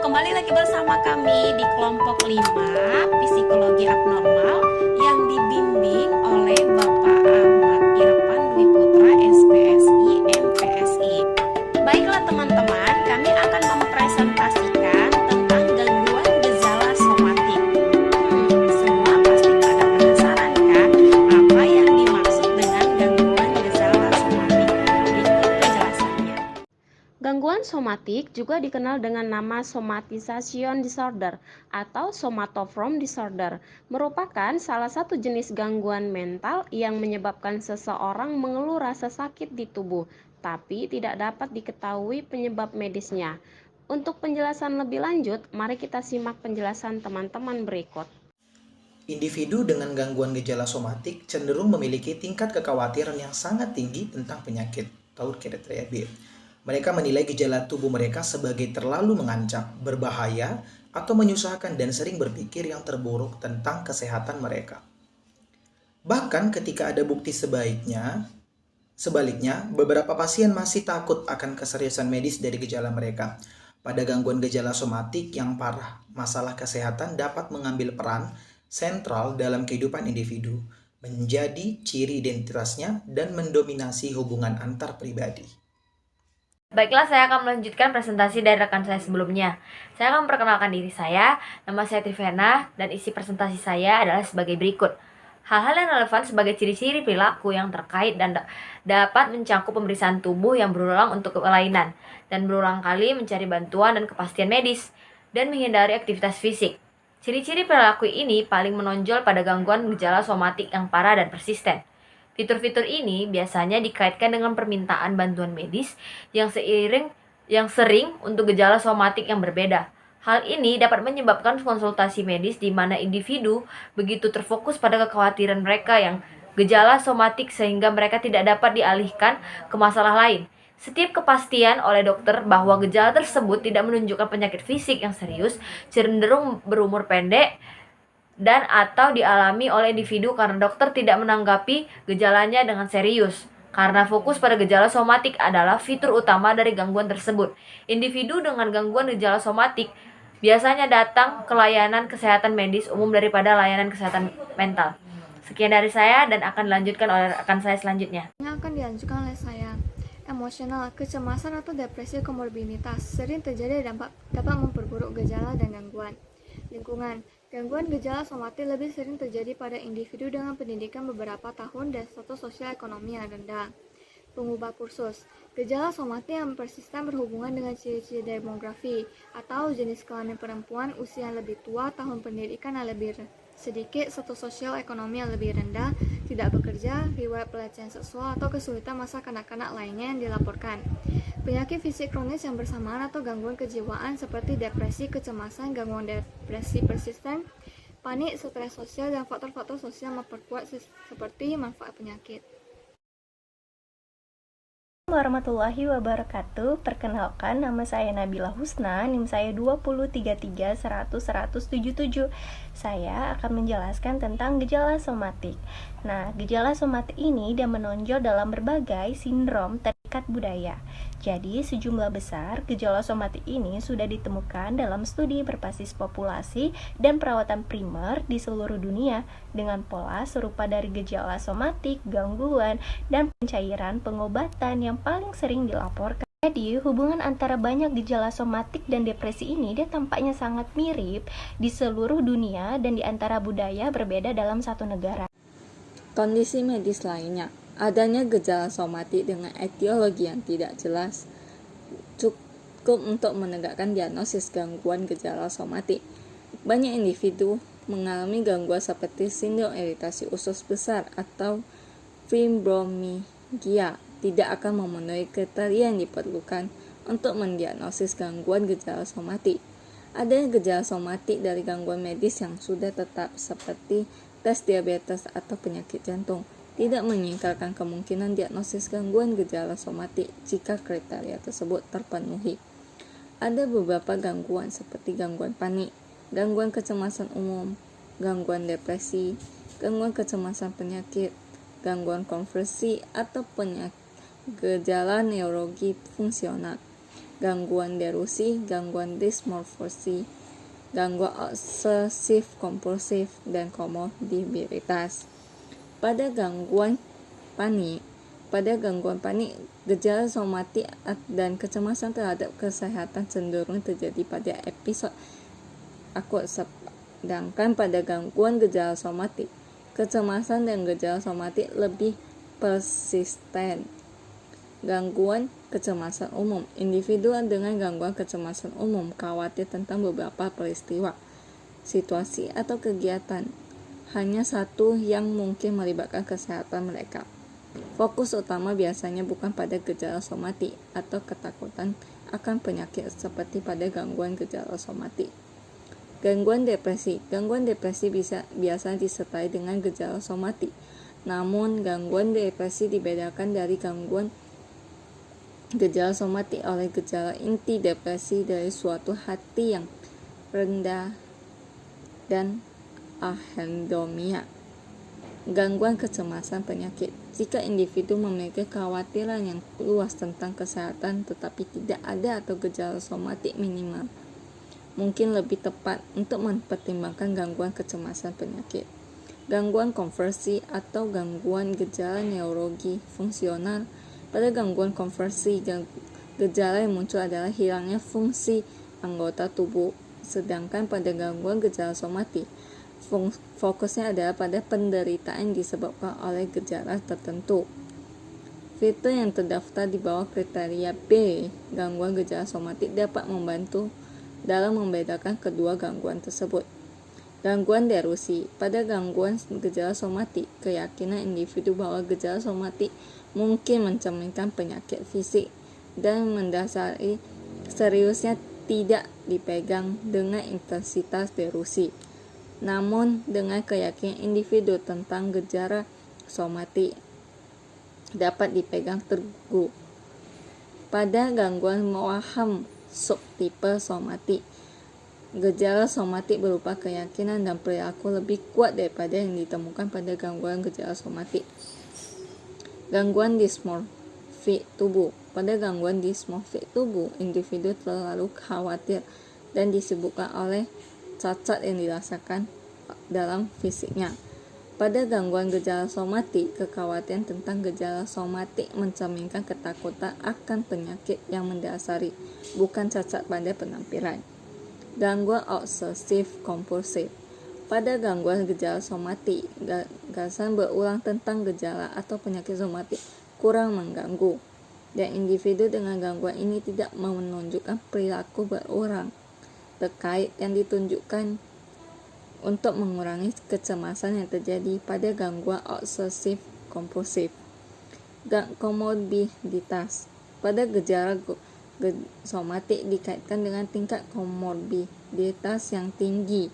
kembali lagi bersama kami di kelompok 5 Psikologi Abnormal yang dibimbing oleh Bapak Ahmad Irfan Dwi Putra, SPSI, MPSI. Baiklah teman-teman, kami akan mempresentasikan tentang gangguan gejala somatik. Semua pasti pada penasaran kan apa yang dimaksud dengan gangguan gejala somatik? Berikut penjelasannya. Gangguan somatik juga dikenal dengan nama somatization disorder atau somatoform disorder, merupakan salah satu jenis gangguan mental yang menyebabkan seseorang mengeluh rasa sakit di tubuh, tapi tidak dapat diketahui penyebab medisnya. Untuk penjelasan lebih lanjut, mari kita simak penjelasan teman-teman berikut. Individu dengan gangguan gejala somatik cenderung memiliki tingkat kekhawatiran yang sangat tinggi tentang penyakit atau kriteria B. Mereka menilai gejala tubuh mereka sebagai terlalu mengancam, berbahaya, atau menyusahkan dan sering berpikir yang terburuk tentang kesehatan mereka. Bahkan ketika ada bukti sebaliknya, beberapa pasien masih takut akan keseriusan medis dari gejala mereka. Pada gangguan gejala somatik yang parah, masalah kesehatan dapat mengambil peran sentral dalam kehidupan individu, menjadi ciri identitasnya dan mendominasi hubungan antar pribadi. Baiklah, saya akan melanjutkan presentasi dari rekan saya sebelumnya. Saya akan memperkenalkan diri saya, nama saya Trivena, dan isi presentasi saya adalah sebagai berikut. Hal-hal yang relevan sebagai ciri-ciri perilaku yang terkait dan dapat mencangkup pemeriksaan tubuh yang berulang untuk kelainan, dan berulang kali mencari bantuan dan kepastian medis, dan menghindari aktivitas fisik. Ciri-ciri perilaku ini paling menonjol pada gangguan gejala somatik yang parah dan persisten. Fitur-fitur ini biasanya dikaitkan dengan permintaan bantuan medis yang sering untuk gejala somatik yang berbeda. Hal ini dapat menyebabkan konsultasi medis di mana individu begitu terfokus pada kekhawatiran mereka yang gejala somatik sehingga mereka tidak dapat dialihkan ke masalah lain. Setiap kepastian oleh dokter bahwa gejala tersebut tidak menunjukkan penyakit fisik yang serius cenderung berumur pendek dan atau dialami oleh individu karena dokter tidak menanggapi gejalanya dengan serius. Karena fokus pada gejala somatik adalah fitur utama dari gangguan tersebut. Individu dengan gangguan gejala somatik biasanya datang ke layanan kesehatan medis umum daripada layanan kesehatan mental. Sekian dari saya dan akan dilanjutkan oleh rekan saya selanjutnya. Yang akan dilanjutkan oleh saya. Emosional, kecemasan atau depresi komorbiditas sering terjadi dapat memperburuk gejala dan gangguan. Lingkungan, gangguan gejala somatik lebih sering terjadi pada individu dengan pendidikan beberapa tahun dan status sosial ekonomi yang rendah. Pengubah kursus, gejala somatik yang persisten berhubungan dengan ciri-ciri demografi atau jenis kelamin perempuan, usia yang lebih tua, tahun pendidikan yang lebih sedikit, status sosial ekonomi yang lebih rendah, tidak bekerja, riwayat pelecehan seksual atau kesulitan masa kanak-kanak lainnya yang dilaporkan. Penyakit fisik kronis yang bersamaan atau gangguan kejiwaan seperti depresi, kecemasan, gangguan depresi persisten, panik, stres sosial, dan faktor-faktor sosial memperkuat seperti manfaat penyakit. Warahmatullahi wabarakatuh. Perkenalkan, nama saya Nabila Husna, NIM saya 203310077. Saya akan menjelaskan tentang gejala somatik. Nah, gejala somatik ini dia menonjol dalam berbagai sindrom terikat budaya. Jadi, sejumlah besar gejala somatik ini sudah ditemukan dalam studi berbasis populasi dan perawatan primer di seluruh dunia dengan pola serupa dari gejala somatik, gangguan, dan pencairan pengobatan yang paling sering dilaporkan. Jadi, hubungan antara banyak gejala somatik dan depresi ini dia tampaknya sangat mirip di seluruh dunia dan di antara budaya berbeda dalam satu negara. Kondisi medis lainnya, adanya gejala somatik dengan etiologi yang tidak jelas cukup untuk menegakkan diagnosis gangguan gejala somatik. Banyak individu mengalami gangguan seperti sindrom iritasi usus besar atau fibromialgia tidak akan memenuhi kriteria yang diperlukan untuk mendiagnosis gangguan gejala somatik. Adanya gejala somatik dari gangguan medis yang sudah tetap seperti tes diabetes atau penyakit jantung tidak meninggalkan kemungkinan diagnosis gangguan gejala somatik jika kriteria tersebut terpenuhi. Ada beberapa gangguan seperti gangguan panik, gangguan kecemasan umum, gangguan depresi, gangguan kecemasan penyakit, gangguan konversi atau gejala neurologi fungsional. gangguan delusi, gangguan dismorfosi, gangguan obsesif kompulsif, dan komorbiditas. Pada gangguan panik, gejala somatik dan kecemasan terhadap kesehatan cenderung terjadi pada episode akut, sedangkan pada gangguan gejala somatik, kecemasan dan gejala somatik lebih persisten. Gangguan kecemasan umum. Individu dengan gangguan kecemasan umum khawatir tentang beberapa peristiwa, situasi, atau kegiatan. Hanya satu yang mungkin melibatkan kesehatan mereka. Fokus utama biasanya bukan pada gejala somatik atau ketakutan akan penyakit seperti pada gangguan gejala somatik. Gangguan depresi. Gangguan depresi biasa disertai dengan gejala somatik. Namun, gangguan depresi dibedakan dari gangguan gejala somatik oleh gejala inti depresi dari suatu hati yang rendah dan ahendomia. Gangguan kecemasan penyakit. Jika individu memiliki kekhawatiran yang luas tentang kesehatan tetapi tidak ada atau gejala somatik minimal, mungkin lebih tepat untuk mempertimbangkan gangguan kecemasan penyakit. Gangguan konversi atau gangguan gejala neurologi fungsional. Pada gangguan konversi, gejala yang muncul adalah hilangnya fungsi anggota tubuh, sedangkan pada gangguan gejala somatik, fokusnya adalah pada penderitaan disebabkan oleh gejala tertentu. Fitur yang terdaftar di bawah kriteria B, gangguan gejala somatik, dapat membantu dalam membedakan kedua gangguan tersebut. Gangguan delusi. Pada gangguan gejala somatik, keyakinan individu bahwa gejala somatik mungkin mencerminkan penyakit fisik dan mendasari seriusnya tidak dipegang dengan intensitas delusi. Namun, dengan keyakinan individu tentang gejala somatik dapat dipegang teguh. Pada gangguan waham subtipe somatik, gejala somatik berupa keyakinan dan perilaku lebih kuat daripada yang ditemukan pada gangguan gejala somatik. Gangguan dismorfik tubuh. Pada gangguan dismorfik tubuh, individu terlalu khawatir dan disibukkan oleh cacat yang dirasakan dalam fisiknya. Pada gangguan gejala somatik, kekhawatiran tentang gejala somatik mencerminkan ketakutan akan penyakit yang mendasari, bukan cacat pada penampilan. Gangguan obsesif kompulsif. Pada gangguan gejala somatik, gagasan berulang tentang gejala atau penyakit somatik kurang mengganggu, dan individu dengan gangguan ini tidak menunjukkan perilaku berulang terkait yang ditunjukkan untuk mengurangi kecemasan yang terjadi pada gangguan obsesif kompulsif. Komorbiditas. Pada gejala somatik dikaitkan dengan tingkat komorbiditas yang tinggi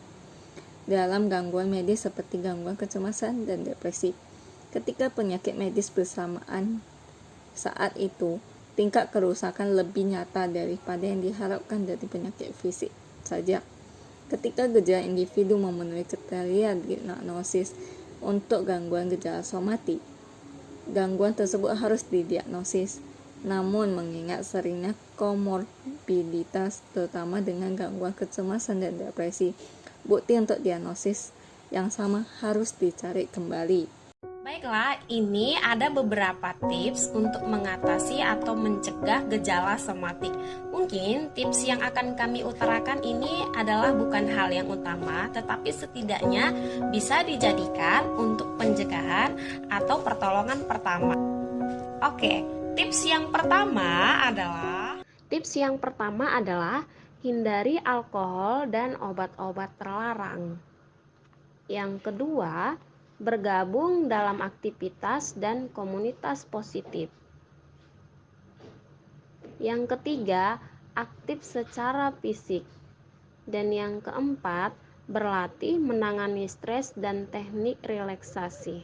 dalam gangguan medis seperti gangguan kecemasan dan depresi. Ketika penyakit medis bersamaan saat itu, tingkat kerusakan lebih nyata daripada yang diharapkan dari penyakit fisik saja. Ketika gejala individu memenuhi kriteria diagnosis untuk gangguan gejala somatik, gangguan tersebut harus didiagnosis. Namun, mengingat seringnya komorbiditas, terutama dengan gangguan kecemasan dan depresi, bukti untuk diagnosis yang sama harus dicari kembali. Baiklah, ini ada beberapa tips untuk mengatasi atau mencegah gejala somatik. Mungkin tips yang akan kami utarakan ini adalah bukan hal yang utama, tetapi setidaknya bisa dijadikan untuk pencegahan atau pertolongan pertama. Oke, tips yang pertama adalah hindari alkohol dan obat-obat terlarang. Yang kedua, bergabung dalam aktivitas dan komunitas positif. Yang ketiga, aktif secara fisik. Dan yang keempat, berlatih menangani stres dan teknik relaksasi.